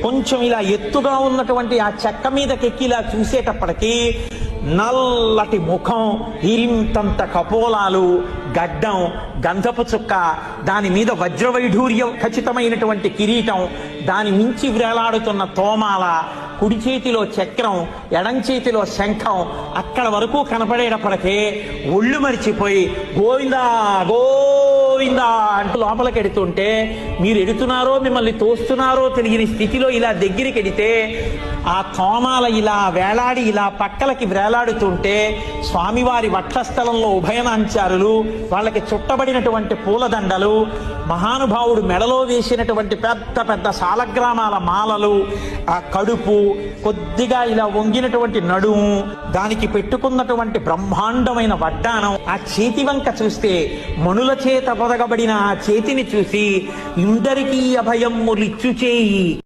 కొంచెం ఇలా ఎత్తుగా ఉన్నటువంటి ఆ చెక్క మీదకెక్కి ఇలా చూసేటప్పటికీ నల్లటి ముఖం, ఇంతంత కపోలాలు, గడ్డం, గంధపు చుక్క, దాని మీద వజ్రవైఢూర్యం ఖచ్చితమైనటువంటి కిరీటం, దాని మించి వేలాడుతున్న తోమాల, కుడి చేతిలో చక్రం, ఎడం చేతిలో శంఖం, అక్కడ వరకు కనపడేటప్పటికే ఒళ్ళు మరిచిపోయి గోవిందా గోవిందా అంటూ లోపలికి ఎడుతుంటే, మీరు ఎడుతున్నారో మిమ్మల్ని తోస్తున్నారో తెలియని స్థితిలో ఇలా దగ్గరికి ఎడితే ఆ తోమాల ఇలా వేలాడి ఇలా పక్కలకి వేలాడుతుంటే స్వామివారి వక్షస్థలంలో ఉభయనాంచారులు, వాళ్ళకి చుట్టబడినటువంటి పూలదండలు, మహానుభావుడు మెడలో వేసినటువంటి పెద్ద పెద్ద సాలగ్రామాల మాలలు, ఆ కడుపు, కొద్దిగా ఇలా వంగినటువంటి నడుము, దానికి పెట్టుకున్నటువంటి బ్రహ్మాండమైన వడ్డానం, ఆ చేతి వంక చూస్తే మణుల చేత పొదగబడిన ఆ చేతిని చూసి ఇందరికీ అభయమ్ములిచ్చు చేయి